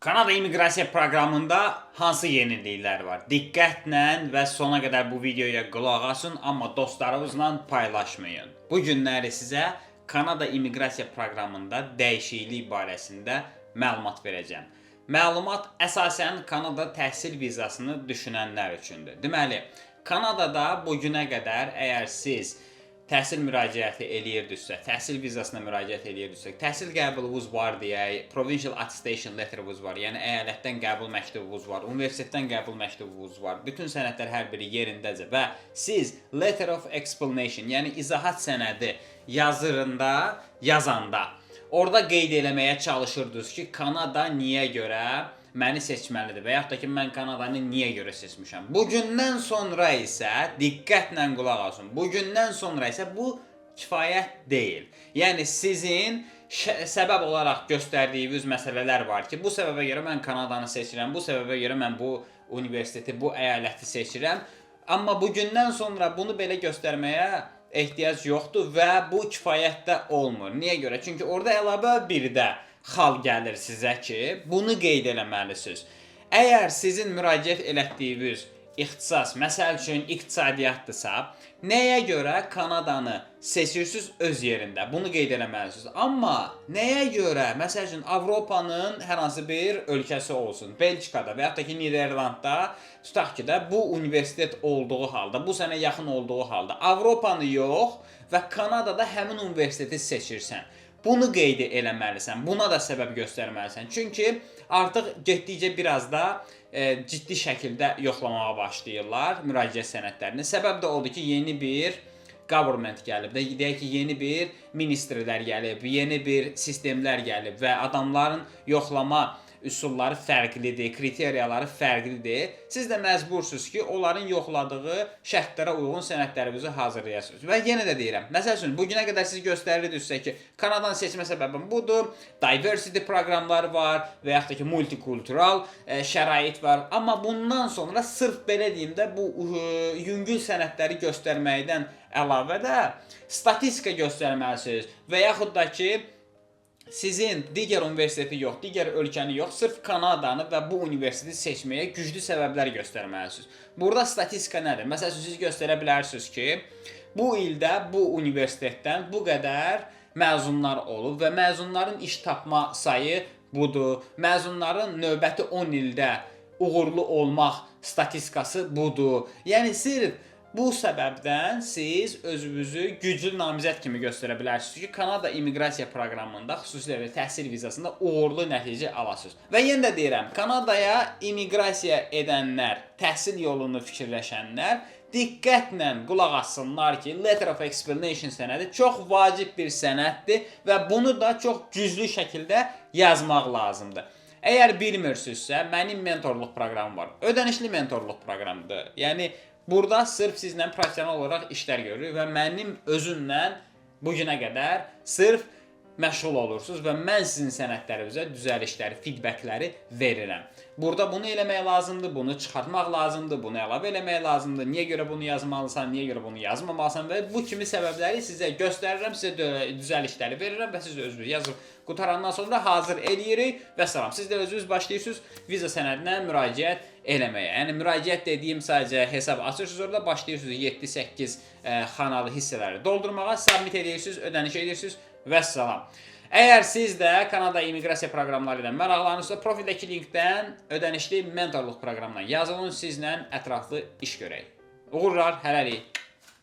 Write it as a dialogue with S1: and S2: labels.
S1: Kanada immiqrasiya proqramında hansı yeniliklər var? Diqqətlə və sona qədər bu videoya qulaq asın, amma dostlarınızla paylaşmayın. Bu günləri sizə Kanada immiqrasiya proqramında dəyişiklik barəsində məlumat verəcəm. Məlumat əsasən Kanada təhsil vizasını düşünənlər üçündür. Deməli, Kanadada bu günə qədər əgər siz təhsil müraciəti eləyirdinizsə, təhsil vizasına müraciət eləyirdinizsə, təhsil qəbulunuz var deyək, provincial attestation letter'ınız var, yəni əyalətdən qəbul məktubunuz var, universitetdən qəbul məktubunuz var, bütün sənədlər hər biri yerindəcə və siz letter of explanation, yəni izahat sənədi yazanda, orada qeyd eləməyə çalışırdınız ki, Kanada niyə görə məni seçməlidir və yaxud da ki, mən Kanadanı niyə görə seçmişəm. Bugündən sonra isə, diqqətlə qulaq asın, bugündən sonra isə bu kifayət deyil. Yəni, sizin səbəb olaraq göstərdiyiniz məsələlər var ki, bu səbəbə görə mən Kanadanı seçirəm, bu səbəbə görə mən bu universiteti, bu əyaləti seçirəm. Amma bugündən sonra bunu belə göstərməyə ehtiyac yoxdur və bu kifayət də olmur. Niyə görə? Çünki orada əlavə bir də xal gəlir sizə ki, bunu qeyd eləməlisiniz. Əgər sizin müraciət elətdiyiniz ixtisas, məsəl üçün iqtisadiyyatdırsa, nəyə görə Kanadanı seçirsiniz öz yerində? Bunu qeyd eləməlisiniz. Amma nəyə görə, məsəl üçün Avropanın hər hansı bir ölkəsi olsun, Belçikada və yaxud da ki, Niderlandda, tutaq ki də bu universitet olduğu halda, bu sənə yaxın olduğu halda, Avropanı yox və Kanadada həmin universiteti seçirsən. Bunu qeyd eləməlisən, buna da səbəb göstərməlisən. Çünki artıq getdikcə biraz da ciddi şəkildə yoxlamağa başlayırlar müraciət sənədlərini. Səbəb də odur ki, yeni bir government gəlib, deyək ki, yeni bir ministerlər gəlib, yeni bir sistemlər gəlib və adamların yoxlama üsulları fərqlidir, kriteriyaları fərqlidir. Siz də məcbursunuz ki, onların yoxladığı şərtlərə uyğun sənədlərinizi hazırlayasınız. Və yenə də deyirəm, məsəl üçün, bugünə qədər siz göstərirdinizsə ki, Kanadanı seçmə səbəbim budur, diversity proqramları var və yaxud da ki, multikultural şərait var. Amma bundan sonra sırf belə deyim də, bu yüngül sənədləri göstərməkdən əlavə də statistika göstərməlisiniz və yaxud da ki, sizin digər universiteti yox, digər ölkəni yox, sırf Kanadanı və bu universiteti seçməyə güclü səbəblər göstərməlisiniz. Burada statistika nədir? Məsəl üçün, siz göstərə bilərsiniz ki, bu ildə bu universitetdən bu qədər məzunlar olub və məzunların iş tapma sayı budur. Məzunların növbəti 10 ildə uğurlu olmaq statistikası budur. Yəni, sırf bu səbəbdən siz özünüzü güclü namizəd kimi göstərə bilərsiniz ki, Kanada immiqrasiya proqramında, xüsusilə təhsil vizasında uğurlu nəticə alasınız. Və yenə də deyirəm, Kanadaya immiqrasiya edənlər, təhsil yolunu fikirləşənlər diqqətlə qulaq assınlar ki, letter of explanation sənədi çox vacib bir sənəddir və bunu da çox güclü şəkildə yazmaq lazımdır. Əgər bilmirsinizsə, mənim mentorluq proqramım var. Ödənişli mentorluq proqramıdır. Yəni, burada sırf sizlə professional olaraq işlər görürük və mənim özümlə bu günə qədər sırf məşğul olursunuz və mən sizin sənədlərinizə düzəlişləri, feedbackləri verirəm. Burada bunu eləmək lazımdır, bunu çıxartmaq lazımdır, bunu əlavə eləmək lazımdır, niyə görə bunu yazmalısan, niyə görə bunu yazmamalısan və bu kimi səbəbləri sizə göstərirəm, sizə düzəlişləri verirəm və siz də özünüz yazıb qutarandan sonra hazır eləyirik və salam. Siz də özünüz başlayırsınız viza sənədinə müraciət eləməyə. Yəni, müraciət dediyim sadəcə hesab açırsınız, orada başlayırsınız 7-8 xanalı hissələri doldurmağa, submit edirsiniz, ödəniş edirsiniz və salam. Əgər siz də Kanada immiqrasiya proqramları ilə maraqlanırsınızsa, profildəki linkdən ödənişli mentorluq proqramına yazılın, sizlə ətraflı iş görək. Uğurlar, hələlik.